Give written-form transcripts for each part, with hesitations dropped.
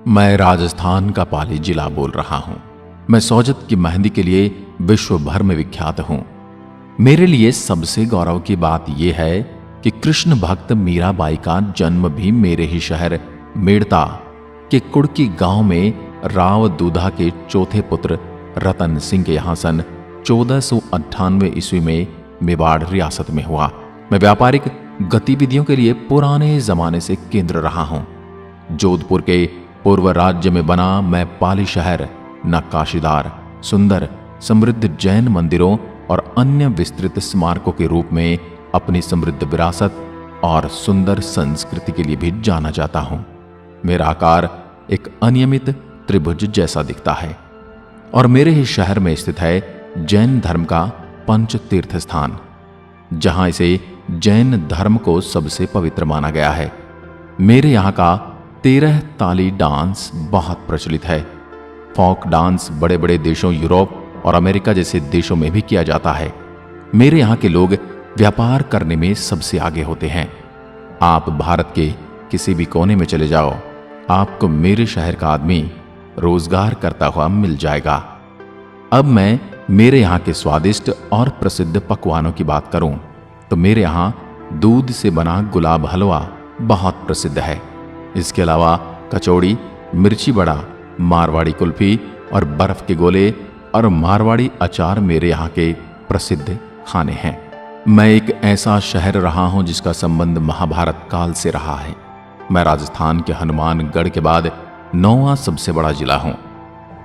मैं राजस्थान का पाली जिला बोल रहा हूं। मैं सोजत की मेहंदी के लिए विश्व भर में विख्यात हूं। मेरे लिए सबसे गौरव की बात यह है कि कृष्ण भक्त मीराबाई का जन्म भी मेरे ही शहर मेड़ता के कुड़की गांव में राव दूधा के चौथे पुत्र रतन सिंह के यहां सन 1498 ईस्वी में मेवाड़ रियासत में हुआ। मैं व्यापारिक गतिविधियों के लिए पुराने जमाने से केंद्र रहा हूं। जोधपुर के पूर्व राज्य में बना मैं पाली शहर नक्काशीदार, सुंदर, समृद्ध जैन मंदिरों और अन्य विस्तृत स्मारकों के रूप में अपनी समृद्ध विरासत और सुंदर संस्कृति के लिए भी जाना जाता हूं। मेरा आकार एक अनियमित त्रिभुज जैसा दिखता है और मेरे ही शहर में स्थित है जैन धर्म का पंच तीर्थ स्थान, जहां इसे जैन धर्म को सबसे पवित्र माना गया है। मेरे यहां का 13 ताली डांस बहुत प्रचलित है। फोक डांस बड़े बड़े देशों यूरोप और अमेरिका जैसे देशों में भी किया जाता है। मेरे यहां के लोग व्यापार करने में सबसे आगे होते हैं। आप भारत के किसी भी कोने में चले जाओ, आपको मेरे शहर का आदमी रोजगार करता हुआ मिल जाएगा। अब मैं मेरे यहाँ के स्वादिष्ट और प्रसिद्ध पकवानों की बात करूं तो मेरे यहाँ दूध से बना गुलाब हलवा बहुत प्रसिद्ध है। इसके अलावा कचौड़ी, मिर्ची बड़ा, मारवाड़ी कुल्फी और बर्फ के गोले और मारवाड़ी अचार मेरे यहाँ के प्रसिद्ध खाने हैं। मैं एक ऐसा शहर रहा हूं जिसका संबंध महाभारत काल से रहा है। मैं राजस्थान के हनुमानगढ़ के बाद 9वां सबसे बड़ा जिला हूं।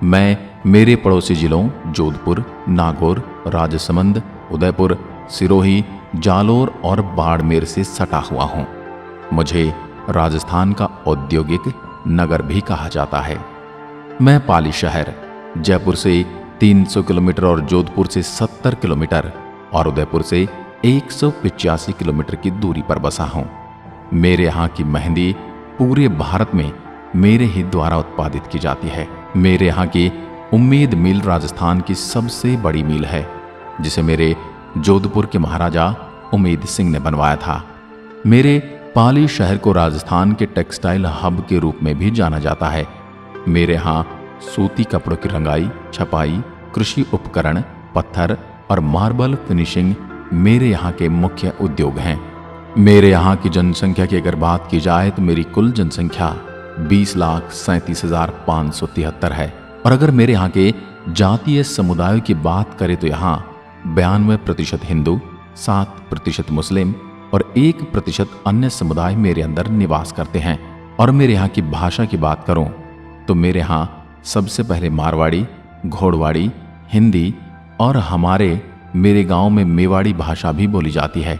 मैं मेरे पड़ोसी जिलों जोधपुर, नागौर, राजसमंद, उदयपुर, सिरोही, जालोर और बाड़मेर से सटा हुआ हूं। मुझे राजस्थान का औद्योगिक नगर भी कहा जाता है। मैं पाली शहर जयपुर से 300 किलोमीटर और जोधपुर से 70 किलोमीटर और उदयपुर से 185 किलोमीटर की दूरी पर बसा हूं। मेरे यहाँ की मेहंदी पूरे भारत में मेरे ही द्वारा उत्पादित की जाती है। मेरे यहाँ की उम्मीद मिल राजस्थान की सबसे बड़ी मिल है, जिसे मेरे जोधपुर के महाराजा उम्मीद सिंह ने बनवाया था। मेरे पाली शहर को राजस्थान के टेक्सटाइल हब के रूप में भी जाना जाता है। मेरे यहाँ सूती कपड़ों की रंगाई, छपाई, कृषि उपकरण, पत्थर और मार्बल फिनिशिंग मेरे यहाँ के मुख्य उद्योग हैं। मेरे यहाँ की जनसंख्या की अगर बात की जाए तो मेरी कुल जनसंख्या 20,37,573 है और अगर मेरे यहाँ के जातीय समुदायों की बात करें तो यहाँ 92% हिंदू, 7% मुस्लिम और 1% अन्य समुदाय मेरे अंदर निवास करते हैं। और मेरे यहाँ की भाषा की बात करूं तो मेरे यहाँ सबसे पहले मारवाड़ी, घोड़वाड़ी, हिंदी और मेरे गांव में मेवाड़ी भाषा भी बोली जाती है।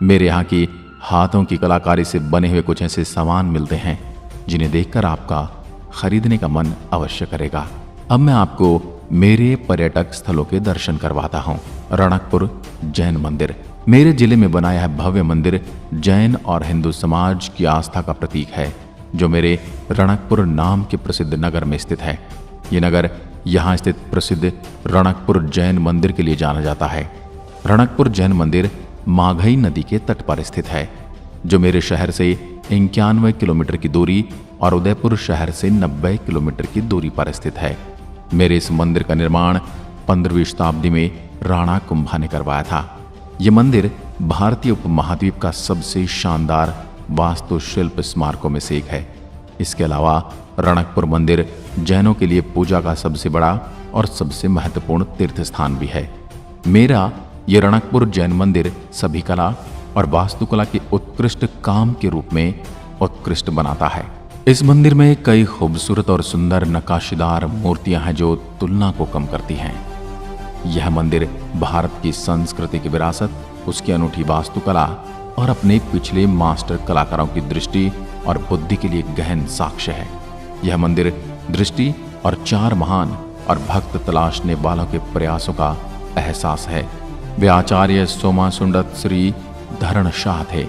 मेरे यहाँ की हाथों की कलाकारी से बने हुए कुछ ऐसे सामान मिलते हैं जिन्हें देखकर आपका खरीदने का मन अवश्य करेगा। अब मैं आपको मेरे पर्यटक स्थलों के दर्शन करवाता हूँ। रणकपुर जैन मंदिर मेरे जिले में बनाया है भव्य मंदिर जैन और हिंदू समाज की आस्था का प्रतीक है, जो मेरे रणकपुर नाम के प्रसिद्ध नगर में स्थित है। ये नगर यहाँ स्थित प्रसिद्ध रणकपुर जैन मंदिर के लिए जाना जाता है। रणकपुर जैन मंदिर माघई नदी के तट पर स्थित है, जो मेरे शहर से 91 किलोमीटर की दूरी और उदयपुर शहर से 90 किलोमीटर की दूरी पर स्थित है। मेरे इस मंदिर का निर्माण 15वीं शताब्दी में राणा कुंभा ने करवाया था। यह मंदिर भारतीय उपमहाद्वीप का सबसे शानदार वास्तुशिल्प स्मारकों में से एक है। इसके अलावा रणकपुर मंदिर जैनों के लिए पूजा का सबसे बड़ा और सबसे महत्वपूर्ण तीर्थ स्थान भी है। मेरा ये रणकपुर जैन मंदिर सभी कला और वास्तुकला के उत्कृष्ट काम के रूप में उत्कृष्ट बनाता है। इस मंदिर में कई खूबसूरत और सुंदर नक्काशीदार मूर्तियां हैं जो तुलना को कम करती हैं। यह मंदिर भारत की संस्कृति की विरासत, उसकी अनूठी वास्तुकला और अपने पिछले मास्टर कलाकारों की दृष्टि और बुद्धि के लिए गहन साक्ष्य है। यह मंदिर दृष्टि और 4 महान और भक्त तलाशने वालों के प्रयासों का एहसास है। वे आचार्य सोमा सुंडत श्री धरण शाह थे,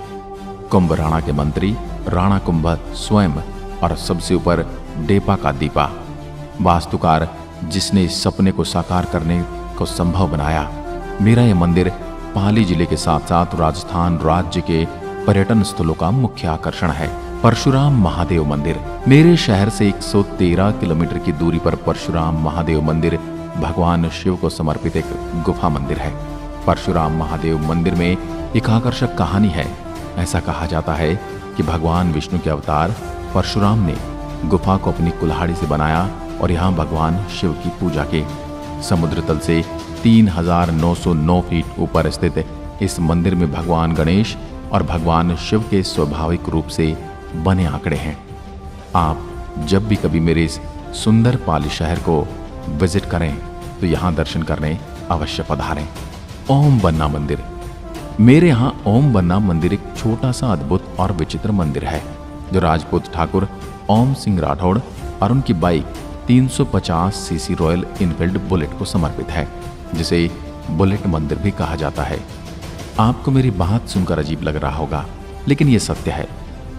कुंभ राणा के मंत्री राणा कुंभ स्वयं और सबसे ऊपर डेपा का दीपा वास्तुकार जिसने इस सपने को साकार करने को संभव बनाया। मेरा यह मंदिर पाली जिले के साथ साथ राजस्थान राज्य के पर्यटन स्थलों का मुख्य आकर्षण है। परशुराम महादेव मंदिर। मेरे शहर से 113 किलोमीटर की दूरी पर परशुराम महादेव मंदिर भगवान शिव को समर्पित एक गुफा मंदिर है। परशुराम महादेव मंदिर में एक आकर्षक कहानी है। ऐसा कहा जाता है कि भगवान विष्णु के अवतार परशुराम ने गुफा को अपनी कुल्हाड़ी से बनाया और यहाँ भगवान शिव की पूजा की। समुद्र तल से 3909 फीट ऊपर स्थित इस मंदिर में भगवान गणेश और भगवान शिव के स्वाभाविक रूप से बने आंकड़े हैं। आप जब भी कभी मेरे इस सुंदर पाली शहर को विजिट करें तो यहाँ दर्शन करने अवश्य पधारें। ओम बन्ना मंदिर। मेरे यहाँ ओम बन्ना मंदिर एक छोटा सा अद्भुत और विचित्र मंदिर है जो राजपूत ठाकुर ओम सिंह राठौड़ और उनकी bike 350 CC royal Enfield bullet को समर्पित है, जिसे बुलेट मंदिर भी कहा जाता है। आपको मेरी बात सुनकर अजीब लग रहा होगा, लेकिन यह सत्य है।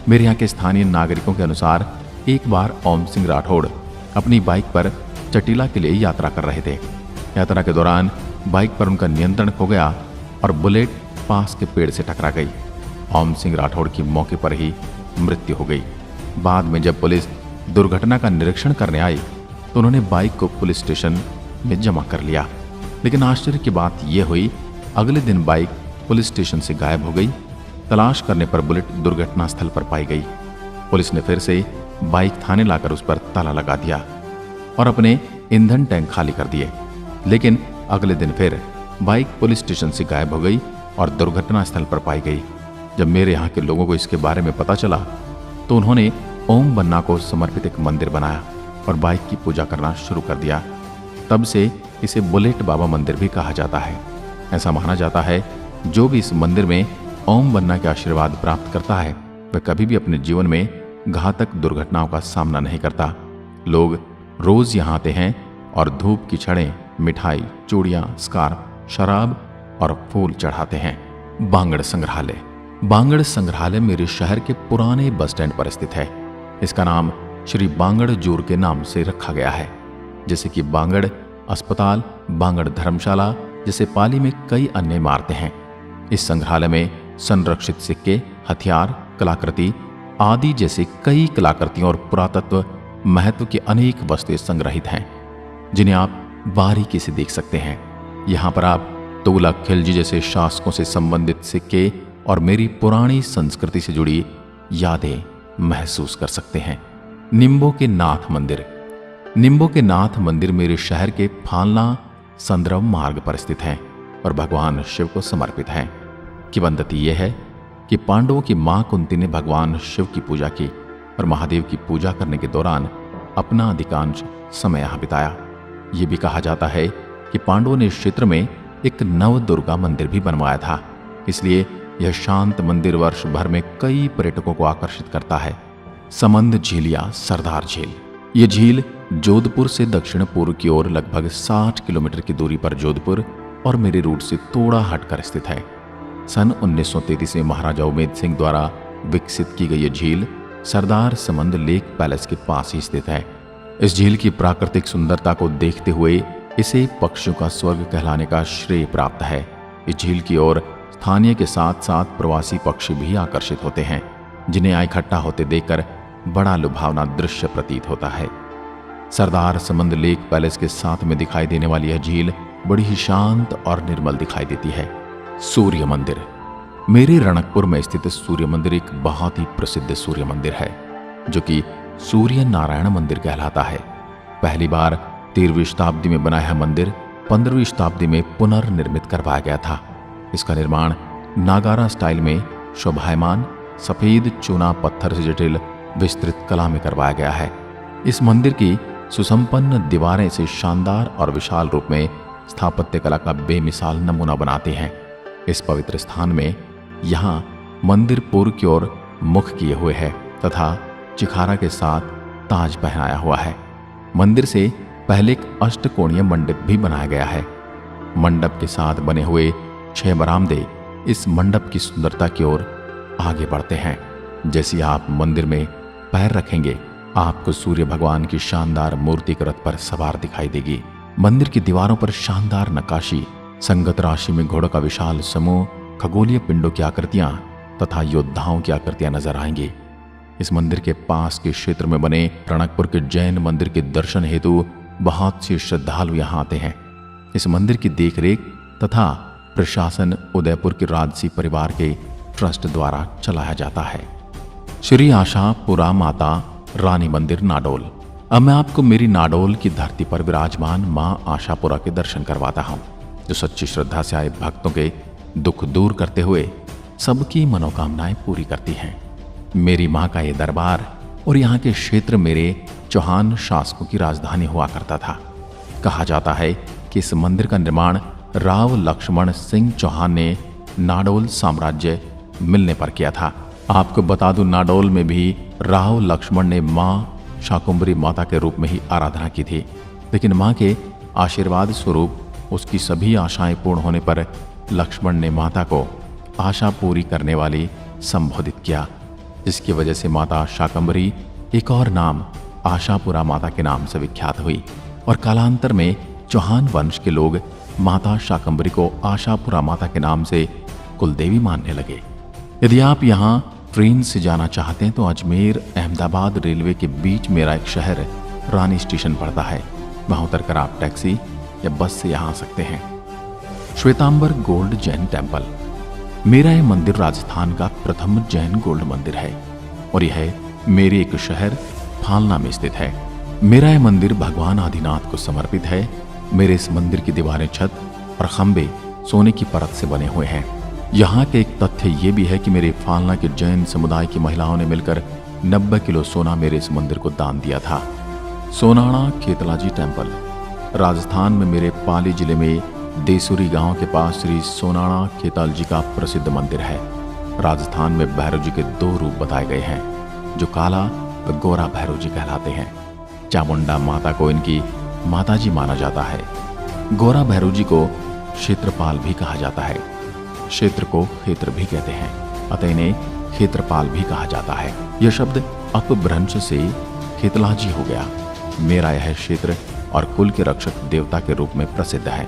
मेरे यहाँ के स्थानीय नागरिकों के अनुसार एक बार ओम सिंह राठौड़ अपनी बाइक पर चटीला के लिए यात्रा कर रहे थे। यात्रा के दौरान बाइक पर उनका नियंत्रण खो गया और बुलेट पास के पेड़ से टकरा गई। ओम सिंह राठौड़ की मौके पर ही मृत्यु हो गई। बाद में जब पुलिस दुर्घटना का निरीक्षण करने आई तो उन्होंने बाइक को पुलिस स्टेशन में जमा कर लिया। लेकिन आश्चर्य की बात यह हुई, अगले दिन बाइक पुलिस स्टेशन से गायब हो गई। तलाश करने पर बुलेट दुर्घटना स्थल पर पाई गई। पुलिस ने फिर से बाइक थाने लाकर उस पर ताला लगा दिया और अपने ईंधन टैंक खाली कर दिए। लेकिन अगले दिन फिर बाइक पुलिस स्टेशन से गायब हो गई और दुर्घटना स्थल पर पाई गई। जब मेरे यहाँ के लोगों को इसके बारे में पता चला तो उन्होंने ओम बन्ना को समर्पित एक मंदिर बनाया और बाइक की पूजा करना शुरू कर दिया। तब से इसे बुलेट बाबा मंदिर भी कहा जाता है। ऐसा माना जाता है जो भी इस मंदिर में ओम बन्ना के आशीर्वाद प्राप्त करता है वह कभी भी अपने जीवन में घातक दुर्घटनाओं का सामना नहीं करता। लोग रोज यहाँ आते हैं और धूप की छड़ें, मिठाई, चूड़ियाँ, स्कार्फ, शराब और फूल चढ़ाते हैं। बांगड़ संग्रहालय। बांगड़ संग्रहालय मेरे शहर के पुराने बस स्टैंड पर स्थित है। इसका नाम श्री बांगड़ जूर के नाम से रखा गया है। जैसे कि बांगड़ अस्पताल, बांगड़ धर्मशाला जैसे पाली में कई अन्य इमारतें हैं। इस संग्रहालय में संरक्षित सिक्के, हथियार, कलाकृति आदि जैसे कई कलाकृतियों और पुरातत्व महत्व की अनेक वस्तुएं संग्रहित हैं, जिन्हें आप बारीकी से देख सकते हैं। यहाँ पर आप तुगलक खिलजी जैसे शासकों से संबंधित सिक्के और मेरी पुरानी संस्कृति से जुड़ी यादें महसूस कर सकते हैं। निम्बो के नाथ मंदिर। निम्बो के नाथ मंदिर मेरे शहर के फालना संद्रव मार्ग पर स्थित है और भगवान शिव को समर्पित है। किंवदंती यह है कि पांडवों की मां कुंती ने भगवान शिव की पूजा की और महादेव की पूजा करने के दौरान अपना अधिकांश समय यहाँ बिताया। ये भी कहा जाता है कि पांडवों ने इस क्षेत्र में एक नव दुर्गा मंदिर भी बनवाया था, इसलिए यह शांत मंदिर वर्ष भर में कई पर्यटकों को आकर्षित करता है। समंद झील या सरदार झील। यह झील जोधपुर से दक्षिण पूर्व की ओर लगभग 60 किलोमीटर की दूरी पर जोधपुर और मेरे रूट से थोड़ा हटकर स्थित है। सन 1933 में महाराजा उमेद सिंह द्वारा विकसित की गई यह झील सरदार समंद लेक पैलेस के पास ही स्थित है। इस झील की प्राकृतिक सुंदरता को देखते हुए इसे पक्षियों का स्वर्ग कहलाने का श्रेय प्राप्त है। इस झील की ओर स्थानीय के साथ साथ प्रवासी पक्षी भी आकर्षित होते हैं, जिन्हें यहाँ इकट्ठा होते देखकर बड़ा लुभावना दृश्य प्रतीत होता है। सरदार समंद लेक पैलेस के साथ में दिखाई देने वाली यह झील बड़ी ही शांत और निर्मल दिखाई देती है। सूर्य मंदिर। मेरे रणकपुर में स्थित सूर्य मंदिर एक बहुत ही प्रसिद्ध सूर्य मंदिर है, जो कि सूर्य नारायण मंदिर कहलाता है। पहली बार 13वीं शताब्दी में बना यह मंदिर 15वीं शताब्दी में पुनर्निर्मित करवाया गया था। इसका निर्माण नागारा स्टाइल में शोभायमान सफेद चूना पत्थर से जटिल विस्तृत कला में करवाया गया है। इस मंदिर की सुसंपन्न दीवारें इसे शानदार और विशाल रूप में स्थापत्य कला का बेमिसाल नमूना बनाते हैं। इस पवित्र स्थान में यहाँ मंदिर पूर्व की ओर मुख किए हुए है तथा चिखारा के साथ ताज पहनाया हुआ है। मंदिर से पहले एक अष्टकोणीय मंडप भी बनाया गया है। मंडप के साथ बने हुए 6 बरामदे इस मंडप की सुंदरता की ओर आगे बढ़ते हैं। जैसे आप मंदिर में पैर रखेंगे, आपको सूर्य भगवान की शानदार मूर्ति रथ पर सवार दिखाई देगी। मंदिर की दीवारों पर शानदार नक्काशी, संगत राशि में घोड़ों का विशाल समूह, खगोलीय पिंडों की आकृतियां तथा योद्धाओं की आकृतियां नजर आएंगी। इस मंदिर के पास के क्षेत्र में बने रणकपुर के जैन मंदिर के दर्शन हेतु बहुत से श्रद्धालु यहाँ आते हैं। इस मंदिर की देखरेख तथा प्रशासन उदयपुर के राजसी परिवार के ट्रस्ट द्वारा चलाया जाता है। श्री आशापुरा माता रानी मंदिर नाडोल। अब मैं आपको मेरी नाडोल की धरती पर विराजमान मां आशापुरा के दर्शन करवाता हूं, जो सच्ची श्रद्धा से आए भक्तों के दुख दूर करते हुए सबकी मनोकामनाएं पूरी करती हैं। मेरी मां का यह दरबार और यहाँ के क्षेत्र मेरे चौहान शासकों की राजधानी हुआ करता था। कहा जाता है कि इस मंदिर का निर्माण राव लक्ष्मण सिंह चौहान ने नाडोल साम्राज्य मिलने पर किया था। आपको बता दूं, नाडोल में भी राव लक्ष्मण ने मां शाकुंभरी माता के रूप में ही आराधना की थी, लेकिन मां के आशीर्वाद स्वरूप उसकी सभी आशाएं पूर्ण होने पर लक्ष्मण ने माता को आशा पूरी करने वाली संबोधित किया, जिसकी वजह से माता शाकंभरी एक और नाम आशापुरा माता के नाम से विख्यात हुई और कालांतर में चौहान वंश के लोग माता शाकंभरी को आशापुरा माता के नाम से कुलदेवी मानने लगे। यदि आप यहाँ ट्रेन से जाना चाहते हैं तो अजमेर अहमदाबाद रेलवे के बीच मेरा एक शहर रानी स्टेशन पड़ता है। वहां उतरकर आप टैक्सी या बस से यहाँ आ सकते हैं। Shwetambar gold Jain temple. मेरा यह मंदिर राजस्थान का प्रथम जैन गोल्ड मंदिर है और यह मेरे एक शहर फालना में स्थित है। मेरा यह मंदिर भगवान आदिनाथ को समर्पित है। मेरे इस मंदिर की दीवारें, छत और खंबे सोने की परत से बने हुए हैं। यहाँ के एक तथ्य ये भी है कि मेरे फालना के जैन समुदाय की महिलाओं ने मिलकर 90 किलो सोना मेरे इस मंदिर को दान दिया था। सोनाणा खेतलाजी टेम्पल। राजस्थान में मेरे पाली जिले में देसुरी गांव के पास श्री सोनाणा खेताल जी का प्रसिद्ध मंदिर है। राजस्थान में भैरव जी के 2 रूप बताए गए हैं, जो काला व गोरा भैरव जी कहलाते हैं। चामुंडा माता को इनकी माताजी माना जाता है। गोरा भैरव जी को क्षेत्रपाल भी कहा जाता है। क्षेत्र को क्षेत्र भी कहते हैं, अतः इन्हें क्षेत्रपाल भी कहा जाता है। यह शब्द अपभ्रंश से खेतलाजी हो गया। मेरा यह क्षेत्र और कुल के रक्षक देवता के रूप में प्रसिद्ध है।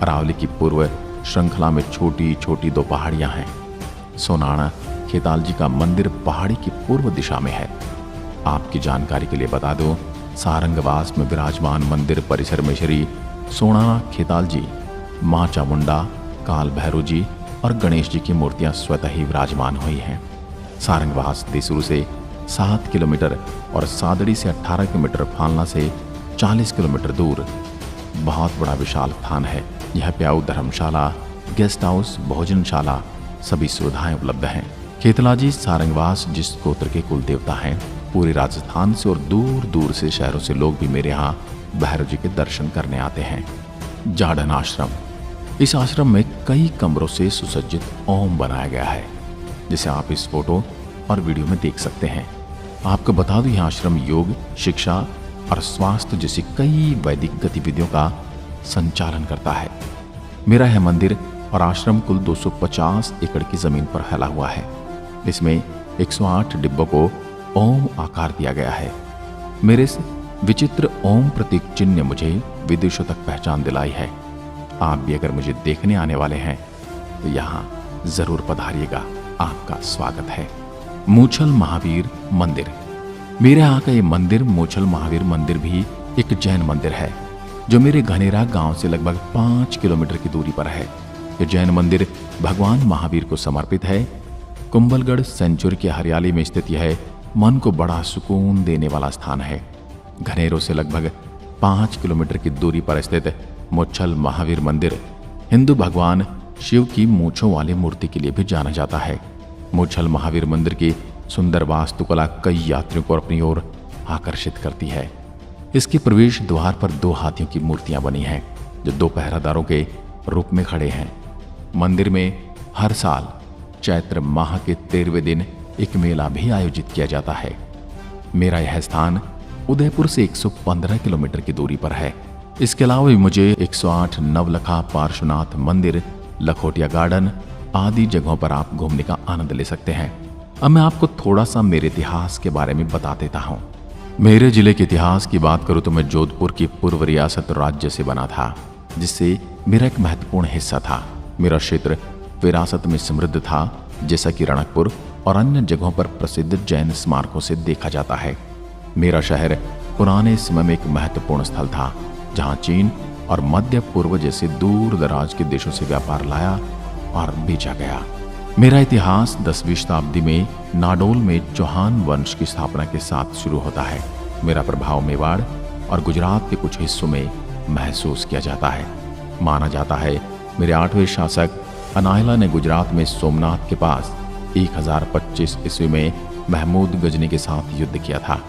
अरावली की पूर्व श्रृंखला में छोटी छोटी 2 पहाड़ियां हैं। सोनाणा खेताल जी का मंदिर पहाड़ी की पूर्व दिशा में है। आपकी जानकारी के लिए बता दूं, सारंगवास में विराजमान मंदिर परिसर में श्री सोनाणा खेताल जी, मां चामुंडा, काल भैरव जी और गणेश जी की मूर्तियां स्वतः ही विराजमान हुई हैं। सारंगवास देसुरु से 7 किलोमीटर और सादड़ी से 18 किलोमीटर, फालना से 40 किलोमीटर दूर बहुत बड़ा विशाल स्थान है। यह प्याऊ धर्मशाला, गेस्ट हाउस, भोजनशाला सभी सुविधाएं उपलब्ध हैं। खेतलाजी सारंगवास जिस गोत्र के कुल देवता हैं, पूरे राजस्थान से और दूर दूर से शहरों से लोग भी मेरे यहाँ भैरव जी के दर्शन करने आते हैं। जाडन आश्रम। इस आश्रम में कई कमरों से सुसज्जित ओम बनाया गया है, जिसे आप इस फोटो और वीडियो में देख सकते हैं। आपको बता दूं, यह आश्रम योग, शिक्षा और स्वास्थ्य जैसी कई वैदिक गतिविधियों का संचालन करता है। मेरा यह मंदिर और आश्रम कुल 250 एकड़ की जमीन पर फैला हुआ है। इसमें 108 डिब्बों को ओम आकार दिया गया है। मेरे इस विचित्र ओम प्रतीक चिन्ह ने मुझे विदेशों तक पहचान दिलाई है। आप भी अगर मुझे देखने आने वाले हैं तो यहाँ जरूर पधारिएगा, आपका स्वागत है। मूछल महावीर मंदिर। मेरे यहाँ का ये मंदिर मूछल महावीर मंदिर भी एक जैन मंदिर है, जो मेरे घनेरा गांव से लगभग 5 किलोमीटर की दूरी पर है। ये जैन मंदिर भगवान महावीर को समर्पित है। कुंभलगढ़ सेंचुरी की हरियाली में स्थित यह मन को बड़ा सुकून देने वाला स्थान है। घनेरों से लगभग 5 किलोमीटर की दूरी पर स्थित मूछल महावीर मंदिर हिंदू भगवान शिव की मूंछों वाली मूर्ति के लिए भी जाना जाता है। मूछल महावीर मंदिर की सुंदर वास्तुकला कई यात्रियों को अपनी ओर आकर्षित करती है। इसके प्रवेश द्वार पर 2 हाथियों की मूर्तियां बनी हैं, जो 2 पहरादारों के रूप में खड़े हैं। मंदिर में हर साल चैत्र माह के 13वें दिन एक मेला भी आयोजित किया जाता है। मेरा यह स्थान उदयपुर से 115 किलोमीटर की दूरी पर है। इसके अलावा भी मुझे 108 नवलखा पार्श्वनाथ मंदिर, लखोटिया गार्डन आदि जगहों पर आप घूमने का आनंद ले सकते हैं। अब मैं आपको थोड़ा सा मेरे इतिहास के बारे में बता देता हूँ। मेरे जिले के इतिहास की बात करूँ तो मैं जोधपुर की पूर्व रियासत राज्य से बना था, जिससे मेरा एक महत्वपूर्ण हिस्सा था। मेरा क्षेत्र विरासत में समृद्ध था, जैसा कि रणकपुर और अन्य जगहों पर प्रसिद्ध जैन स्मारकों से देखा जाता है। मेरा शहर पुराने समय में एक महत्वपूर्ण स्थल था, जहां चीन और मध्य पूर्व जैसे दूर दराज के देशों से व्यापार लाया और बेचा गया। मेरा इतिहास 10वीं शताब्दी में नाडोल में चौहान वंश की स्थापना के साथ शुरू होता है। मेरा प्रभाव मेवाड़ और गुजरात के कुछ हिस्सों में महसूस किया जाता है। माना जाता है मेरे 8वें शासक अनायला ने गुजरात में सोमनाथ के पास 1025 ईस्वी में महमूद गजनी के साथ युद्ध किया था।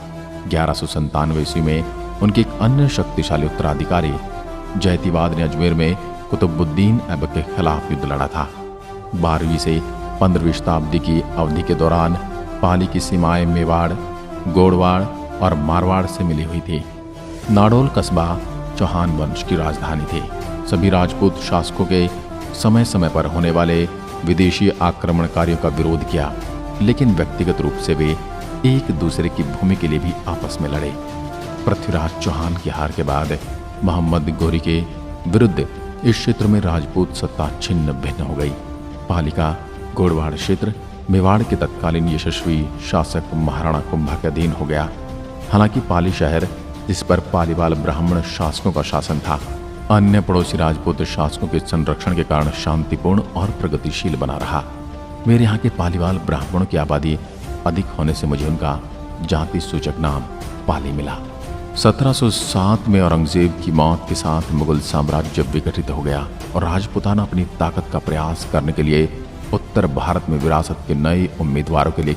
1197 ईस्वी में उनके एक अन्य शक्तिशाली उत्तराधिकारी जयतिवाद ने अजमेर में कुतुबुद्दीन ऐबक के खिलाफ युद्ध लड़ा था। 12वीं से 15वीं शताब्दी की अवधि के दौरान पाली की सीमाएं मेवाड़, गोड़वाड़ और मारवाड़ से मिली हुई थी। नाडोल कस्बा चौहान वंश की राजधानी थी। सभी राजपूत शासकों के समय समय पर होने वाले विदेशी आक्रमणकारियों का विरोध किया, लेकिन व्यक्तिगत रूप से वे एक दूसरे की भूमि के लिए भी आपस में लड़े। पृथ्वीराज चौहान की हार के बाद मोहम्मद गोरी के विरुद्ध इस क्षेत्र में राजपूत सत्ता छिन्न भिन्न हो गई। पाली का गोड़वाड़ क्षेत्र मेवाड़ के तत्कालीन यशस्वी शासक महाराणा कुंभा के अधीन हो गया। हालांकि पाली शहर, जिस पर पालीवाल ब्राह्मण शासकों का शासन था, अन्य पड़ोसी राजपूत शासकों के संरक्षण के कारण शांतिपूर्ण और प्रगतिशील बना रहा। मेरे यहाँ के पालीवाल ब्राह्मणों की आबादी अधिक होने से मुझे उनका जाति सूचक नाम पाली मिला। 1707 में औरंगजेब की मौत के साथ मुगल साम्राज्य विघटित हो गया और राजपूताना अपनी ताकत का प्रयास करने के लिए उत्तर भारत में विरासत के नए उम्मीदवारों के लिए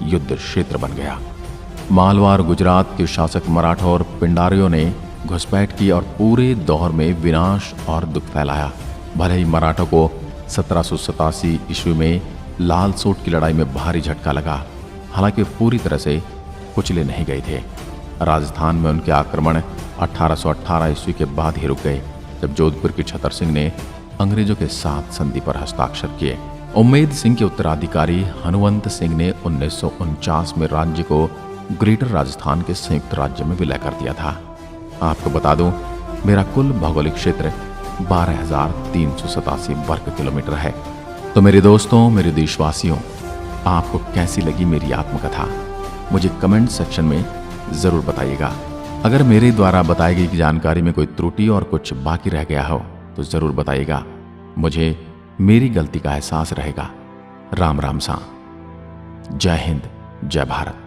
युद्ध क्षेत्र बन गया। मालवा और गुजरात के शासक मराठा और पिंडारियों ने घुसपैठ की और पूरे दौर में विनाश और दुख फैलाया। भले ही मराठों को 1787 ईस्वी में लाल सोट की लड़ाई में भारी झटका लगा, हालांकि पूरी तरह से कुचले नहीं गए थे। राजस्थान में उनके आक्रमण 1818 ईस्वी के बाद ही रुक गए, जब जोधपुर के छतर सिंह ने अंग्रेजों के साथ संधि पर हस्ताक्षर किए। उम्मेद सिंह के उत्तराधिकारी हनुवंत सिंह ने 1949 में राज्य को ग्रेटर राजस्थान के संयुक्त राज्य में विलय कर दिया था। आपको बता दूं, मेरा कुल भौगोलिक क्षेत्र 12,387 वर्ग किलोमीटर है। तो मेरे दोस्तों, मेरे देशवासियों, आपको कैसी लगी मेरी आत्मकथा, मुझे कमेंट सेक्शन में जरूर बताइएगा। अगर मेरे द्वारा बताई गई जानकारी में कोई त्रुटि और कुछ बाकी रह गया हो तो जरूर बताइएगा। मुझे मेरी गलती का एहसास रहेगा। राम राम सा। जय हिंद, जय भारत।